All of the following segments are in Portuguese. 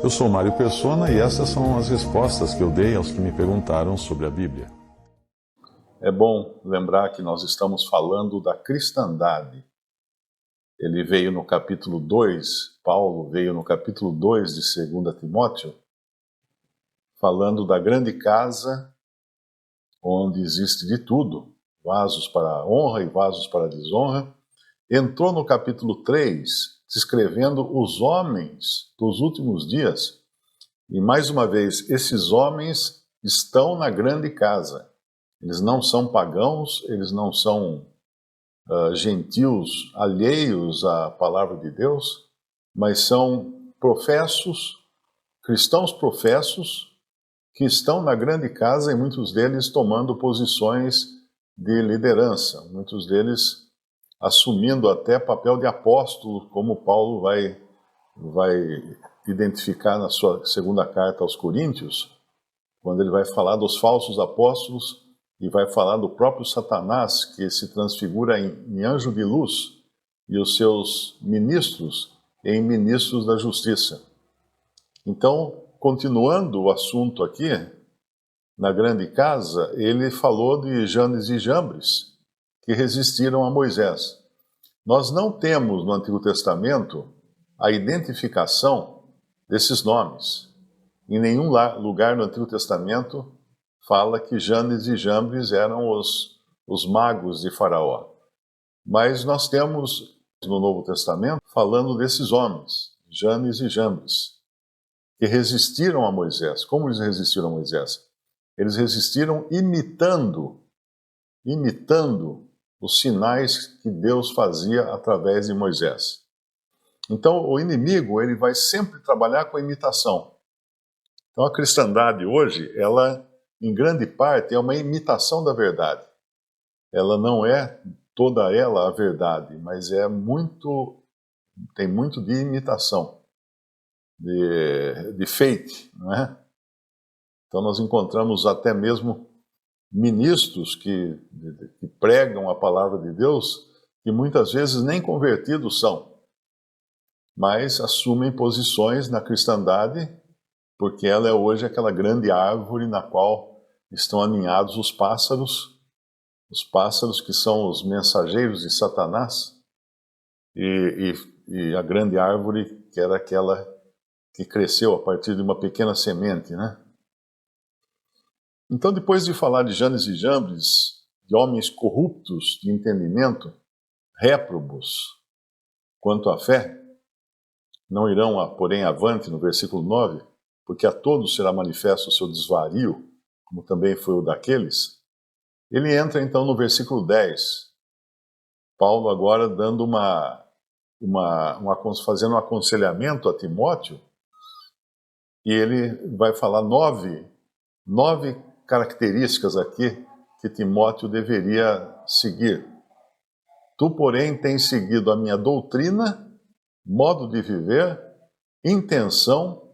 Eu sou Mário Persona e essas são as respostas que eu dei aos que me perguntaram sobre a Bíblia. É bom lembrar que nós estamos falando da cristandade. Ele veio no capítulo 2, Paulo veio no capítulo 2 de 2 Timóteo, falando da grande casa onde existe de tudo, vasos para a honra e vasos para a desonra. Entrou no capítulo 3, descrevendo os homens dos últimos dias. E mais uma vez, esses homens estão na grande casa. Eles não são pagãos, eles não são gentios alheios à palavra de Deus, mas são cristãos professos, que estão na grande casa e muitos deles tomando posições de liderança, muitos deles assumindo até papel de apóstolo, como Paulo vai identificar na sua segunda carta aos Coríntios, quando ele vai falar dos falsos apóstolos e vai falar do próprio Satanás, que se transfigura em anjo de luz, e os seus ministros em ministros da justiça. Então, continuando o assunto aqui, na grande casa, ele falou de Janes e Jambres, que resistiram a Moisés. Nós não temos no Antigo Testamento a identificação desses nomes. Em nenhum lugar no Antigo Testamento fala que Janes e Jambres eram os magos de Faraó. Mas nós temos no Novo Testamento falando desses homens, Janes e Jambres, que resistiram a Moisés. Como eles resistiram a Moisés? Eles resistiram imitando os sinais que Deus fazia através de Moisés. Então, o inimigo, ele vai sempre trabalhar com a imitação. Então, a cristandade hoje, ela, em grande parte, é uma imitação da verdade. Ela não é toda ela a verdade, mas tem muito de imitação, de fake, não é? Então, nós encontramos até mesmo ministros que pregam a palavra de Deus, que muitas vezes nem convertidos são, mas assumem posições na cristandade, porque ela é hoje aquela grande árvore na qual estão aninhados os pássaros que são os mensageiros de Satanás, e a grande árvore que era aquela que cresceu a partir de uma pequena semente, né? Então, depois de falar de Janes e Jambres, de homens corruptos de entendimento, réprobos quanto à fé, não irão, porém, avante, no versículo 9, porque a todos será manifesto o seu desvario, como também foi o daqueles. Ele entra, então, no versículo 10. Paulo agora dando fazendo um aconselhamento a Timóteo, e ele vai falar nove características aqui que Timóteo deveria seguir. Tu, porém, tens seguido a minha doutrina, modo de viver, intenção,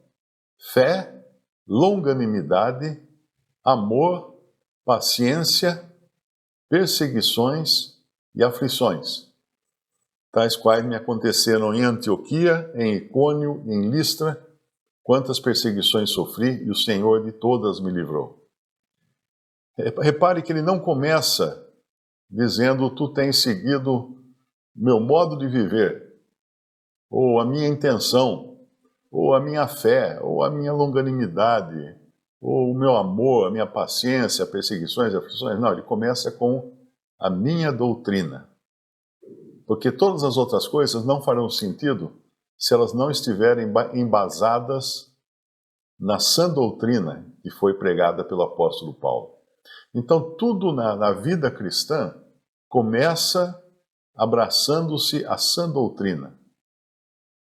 fé, longanimidade, amor, paciência, perseguições e aflições, tais quais me aconteceram em Antioquia, em Icônio, em Listra, quantas perseguições sofri, e o Senhor de todas me livrou. Repare que ele não começa dizendo, tu tens seguido meu modo de viver, ou a minha intenção, ou a minha fé, ou a minha longanimidade, ou o meu amor, a minha paciência, perseguições, aflições. Não, ele começa com a minha doutrina. Porque todas as outras coisas não farão sentido se elas não estiverem embasadas na sã doutrina que foi pregada pelo apóstolo Paulo. Então, tudo na vida cristã começa abraçando-se a sã doutrina.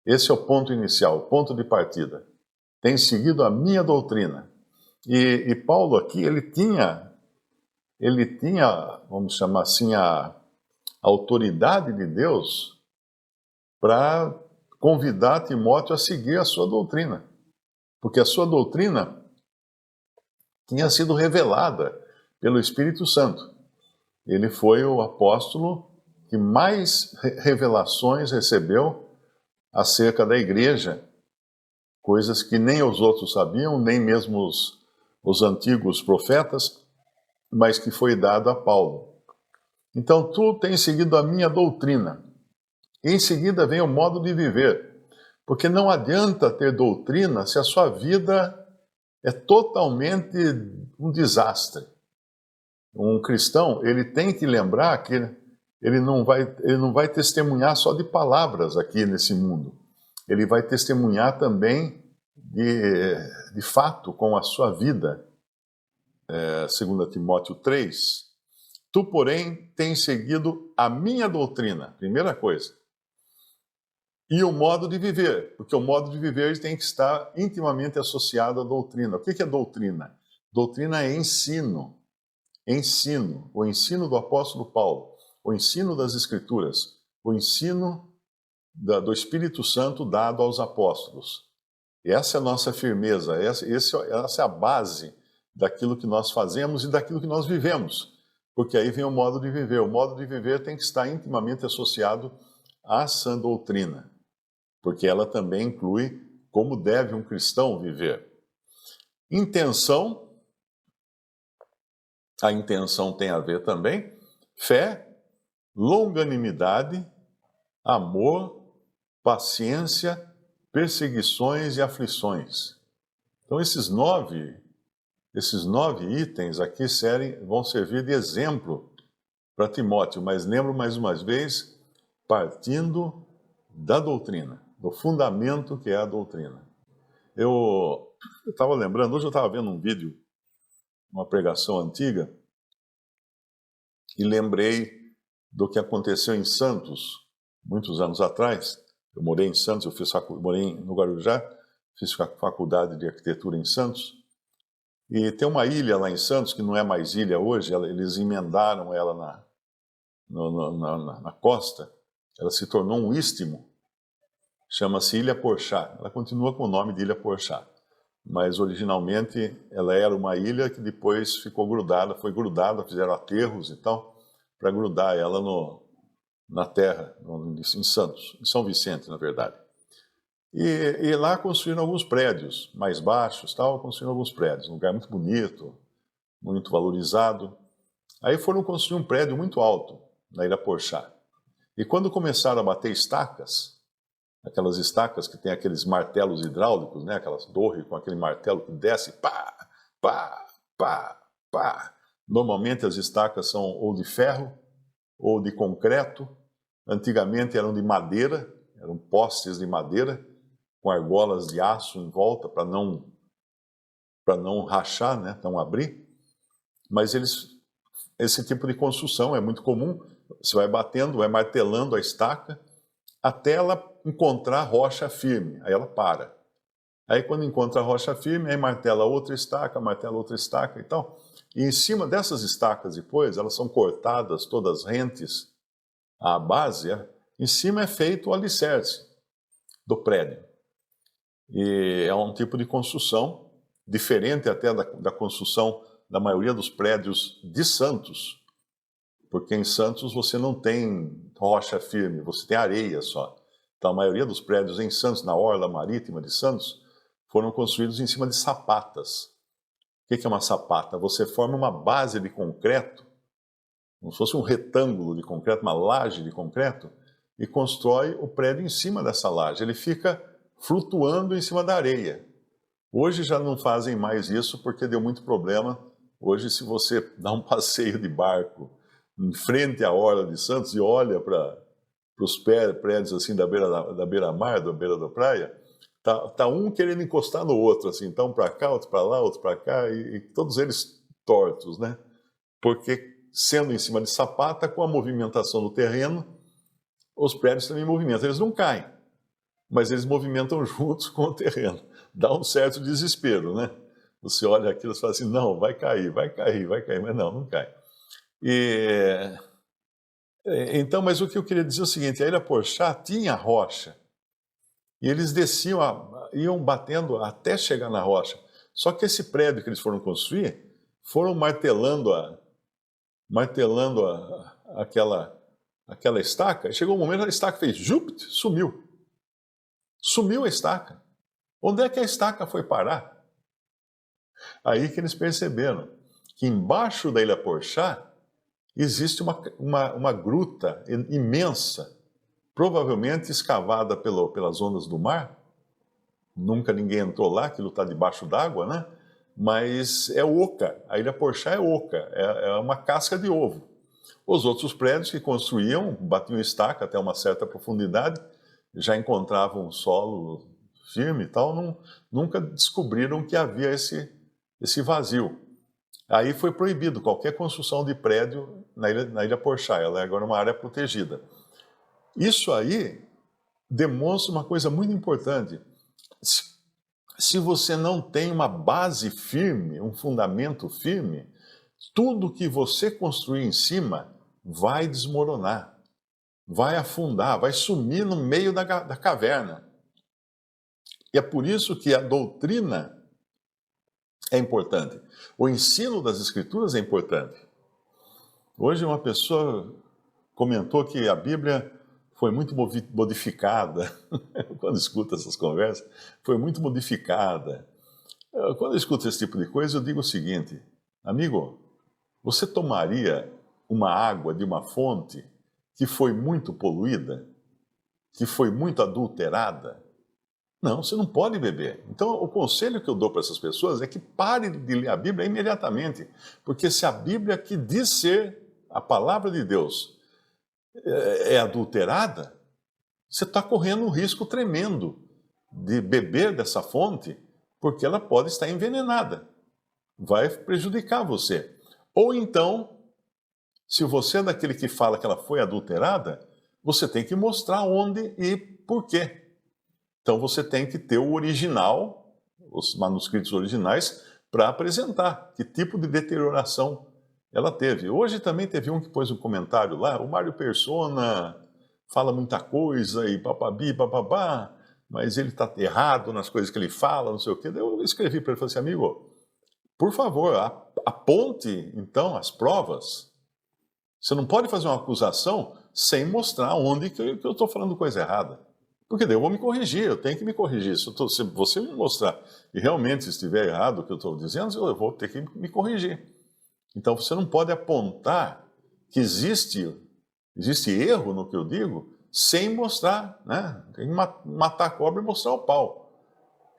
Esse é o ponto inicial, o ponto de partida. Tem seguido a minha doutrina. E Paulo aqui, ele tinha, vamos chamar assim, a autoridade de Deus para convidar Timóteo a seguir a sua doutrina. Porque a sua doutrina tinha sido revelada pelo Espírito Santo. Ele foi o apóstolo que mais revelações recebeu acerca da igreja coisas que nem os outros sabiam, nem mesmo os antigos profetas, mas que foi dado a Paulo. Então, tu tens seguido a minha doutrina. Em seguida vem o modo de viver, porque não adianta ter doutrina se a sua vida é totalmente um desastre. Um cristão, ele tem que lembrar que ele não vai testemunhar só de palavras aqui nesse mundo. Ele vai testemunhar também de fato com a sua vida. 2 Timóteo 3, tu, porém, tens seguido a minha doutrina, primeira coisa. E o modo de viver, porque o modo de viver tem que estar intimamente associado à doutrina. O que é doutrina? Doutrina é ensino. Ensino, o ensino do apóstolo Paulo, o ensino das Escrituras, o ensino do Espírito Santo dado aos apóstolos. Essa é a nossa firmeza, essa é a base daquilo que nós fazemos e daquilo que nós vivemos. Porque aí vem o modo de viver. O modo de viver tem que estar intimamente associado à sã doutrina, porque ela também inclui como deve um cristão viver. Intenção, a intenção tem a ver também, fé, longanimidade, amor, paciência, perseguições e aflições. Então esses nove itens aqui vão servir de exemplo para Timóteo, mas lembro mais uma vez, partindo da doutrina, do fundamento que é a doutrina. Eu estava lembrando, hoje eu estava vendo um vídeo, uma pregação antiga, e lembrei do que aconteceu em Santos, muitos anos atrás. Eu morei em Santos, morei no Guarujá, fiz faculdade de arquitetura em Santos, e tem uma ilha lá em Santos, que não é mais ilha hoje, eles emendaram ela na costa, ela se tornou um istmo, chama-se Ilha Porchá. Ela continua com o nome de Ilha Porchá, mas originalmente ela era uma ilha que depois foi grudada, fizeram aterros e tal, para grudar ela na terra, em Santos, em São Vicente, na verdade. E lá construíram alguns prédios mais baixos, construíram alguns prédios, um lugar muito bonito, muito valorizado. Aí foram construir um prédio muito alto, na Ilha Porchá. E quando começaram a bater estacas, aquelas estacas que tem aqueles martelos hidráulicos, né? Aquelas torres com aquele martelo que desce, pá, pá, pá, pá. Normalmente as estacas são ou de ferro ou de concreto. Antigamente eram de madeira, eram postes de madeira, com argolas de aço em volta para não rachar, né? Não abrir. Mas esse tipo de construção é muito comum. Você vai batendo, vai martelando a estaca até ela encontrar rocha firme, aí ela para. Aí quando encontra a rocha firme, aí martela outra estaca e tal. E em cima dessas estacas depois, elas são cortadas todas rentes à base, em cima é feito o alicerce do prédio. E é um tipo de construção diferente até da construção da maioria dos prédios de Santos, porque em Santos você não tem rocha firme, você tem areia só. Então a maioria dos prédios em Santos, na orla marítima de Santos, foram construídos em cima de sapatas. O que é uma sapata? Você forma uma base de concreto, como se fosse um retângulo de concreto, uma laje de concreto, e constrói o prédio em cima dessa laje. Ele fica flutuando em cima da areia. Hoje já não fazem mais isso porque deu muito problema. Hoje, se você dá um passeio de barco em frente à orla de Santos e olha para os prédios assim da beira-mar, da beira da praia, tá um querendo encostar no outro, assim, então para cá, outro para lá, outro para cá, e todos eles tortos, né? Porque sendo em cima de sapata, com a movimentação do terreno, os prédios também movimentam. Eles não caem, mas eles movimentam juntos com o terreno. Dá um certo desespero, né? Você olha aquilo e fala assim, não, vai cair, mas não cai. Então, mas o que eu queria dizer é o seguinte, a Ilha Porchá tinha rocha, e eles desciam, iam batendo até chegar na rocha. Só que esse prédio que eles foram construir, foram martelando aquela estaca, e chegou um momento, a estaca fez jupt, sumiu. Sumiu a estaca. Onde é que a estaca foi parar? Aí que eles perceberam que embaixo da Ilha Porchá existe uma gruta imensa, provavelmente escavada pelas ondas do mar. Nunca ninguém entrou lá, aquilo está debaixo d'água, né? Mas é oca, a Ilha Porchá é oca, é uma casca de ovo. Os outros prédios que construíam, batiam estaca até uma certa profundidade, já encontravam solo firme e tal, nunca descobriram que havia esse vazio. Aí foi proibido qualquer construção de prédio na Ilha Porchá, ela é agora uma área protegida. Isso aí demonstra uma coisa muito importante. Se você não tem uma base firme, um fundamento firme, tudo que você construir em cima vai desmoronar, vai afundar, vai sumir no meio da caverna. E é por isso que a doutrina é importante. O ensino das Escrituras é importante. Hoje uma pessoa comentou que a Bíblia foi muito modificada. Quando escuto essas conversas, foi muito modificada. Quando eu escuto esse tipo de coisa, eu digo o seguinte: amigo, você tomaria uma água de uma fonte que foi muito poluída, que foi muito adulterada? Não, você não pode beber. Então, o conselho que eu dou para essas pessoas é que pare de ler a Bíblia imediatamente. Porque se a Bíblia, que diz ser a palavra de Deus, é adulterada, você está correndo um risco tremendo de beber dessa fonte, porque ela pode estar envenenada. Vai prejudicar você. Ou então, se você é daquele que fala que ela foi adulterada, você tem que mostrar onde e por quê. Então você tem que ter o original, os manuscritos originais, para apresentar que tipo de deterioração ela teve. Hoje também teve um que pôs um comentário lá: o Mário Persona fala muita coisa e papabi, papabá, mas ele está errado nas coisas que ele fala, não sei o quê. Eu escrevi para ele, falei assim: amigo, por favor, aponte então as provas. Você não pode fazer uma acusação sem mostrar onde que eu estou falando coisa errada. Porque daí eu vou me corrigir, eu tenho que me corrigir. Se você me mostrar e realmente estiver errado o que eu estou dizendo, eu vou ter que me corrigir. Então você não pode apontar que existe erro no que eu digo sem mostrar, né? Tem que matar a cobra e mostrar o pau.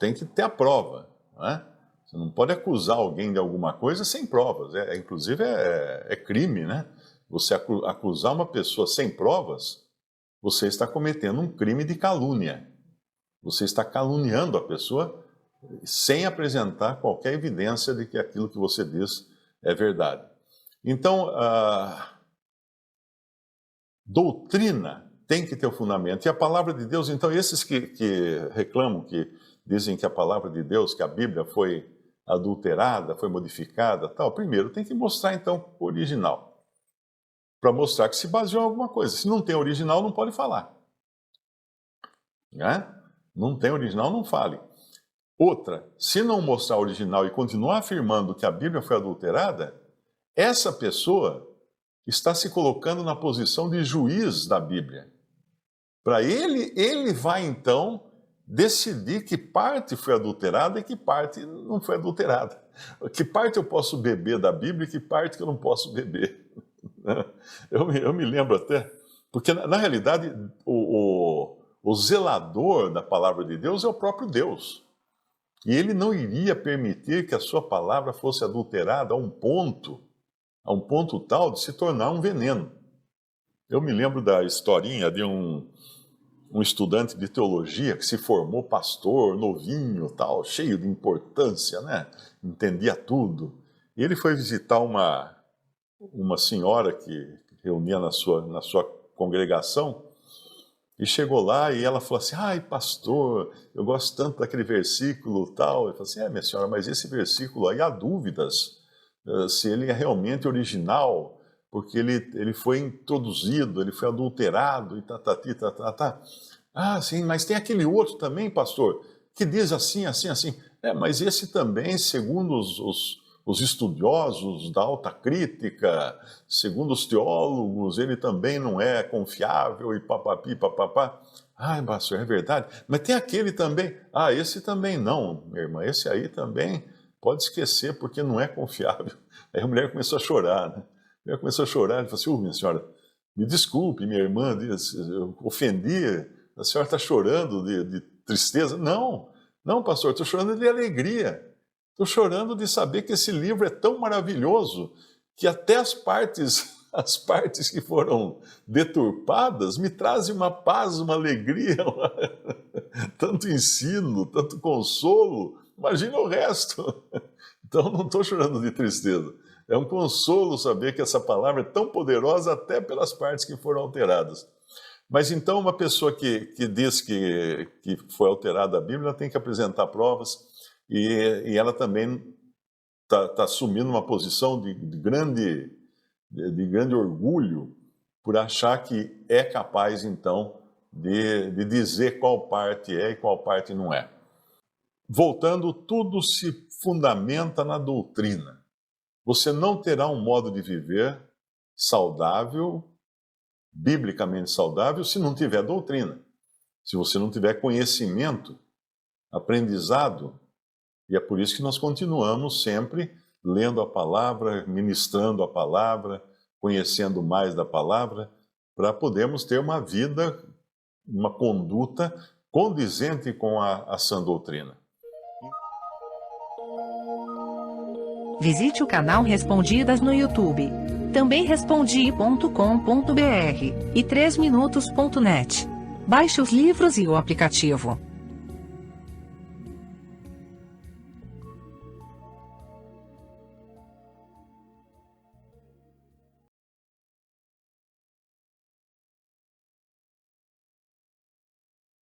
Tem que ter a prova, né? Você não pode acusar alguém de alguma coisa sem provas. Inclusive é crime, né? Você acusar uma pessoa sem provas, você está cometendo um crime de calúnia. Você está caluniando a pessoa sem apresentar qualquer evidência de que aquilo que você diz é verdade. Então, a doutrina tem que ter o fundamento. E a palavra de Deus, então, esses que reclamam, que dizem que a palavra de Deus, que a Bíblia foi adulterada, foi modificada, tal, primeiro tem que mostrar, então, o original. Para mostrar que se baseou em alguma coisa. Se não tem original, não pode falar. Né? Não tem original, não fale. Outra, se não mostrar original e continuar afirmando que a Bíblia foi adulterada, essa pessoa está se colocando na posição de juiz da Bíblia. Para ele vai então decidir que parte foi adulterada e que parte não foi adulterada. Que parte eu posso beber da Bíblia e que parte que eu não posso beber. Eu me lembro até, porque na realidade o zelador da palavra de Deus é o próprio Deus. E ele não iria permitir que a sua palavra fosse adulterada a um ponto tal de se tornar um veneno. Eu me lembro da historinha de um estudante de teologia que se formou pastor, novinho, tal, cheio de importância, né? Entendia tudo. E ele foi visitar uma senhora que reunia na sua congregação, e chegou lá e ela falou assim: ai, pastor, eu gosto tanto daquele versículo tal. Ele falou assim: minha senhora, mas esse versículo aí há dúvidas se ele é realmente original, porque ele foi introduzido, ele foi adulterado e tá. Ah, sim, mas tem aquele outro também, pastor, que diz assim. Mas esse também, segundo os estudiosos da alta crítica, segundo os teólogos, ele também não é confiável e papapi, papapá. Ai, pastor, é verdade. Mas tem aquele também. Ah, esse também não, minha irmã. Esse aí também pode esquecer, porque não é confiável. Aí a mulher começou a chorar, né? A mulher começou a chorar e falou assim, minha senhora, me desculpe, minha irmã, eu ofendi, a senhora está chorando de tristeza. Não, não, pastor, estou chorando de alegria. Estou chorando de saber que esse livro é tão maravilhoso que até as partes que foram deturpadas me trazem uma paz, uma alegria, tanto ensino, tanto consolo. Imagina o resto. Então não estou chorando de tristeza. É um consolo saber que essa palavra é tão poderosa até pelas partes que foram alteradas. Mas então uma pessoa que diz que foi alterada a Bíblia tem que apresentar provas e ela também está assumindo uma posição de grande orgulho por achar que é capaz então de dizer qual parte é e qual parte não é. Voltando, tudo se fundamenta na doutrina. Você não terá um modo de viver saudável, biblicamente saudável, se não tiver doutrina. Se você não tiver conhecimento, aprendizado. E é por isso que nós continuamos sempre lendo a palavra, ministrando a palavra, conhecendo mais da palavra, para podermos ter uma vida, uma conduta condizente com a sã doutrina. Visite o canal Respondidas no YouTube. Também respondi.com.br e 3minutos.net. Baixe os livros e o aplicativo.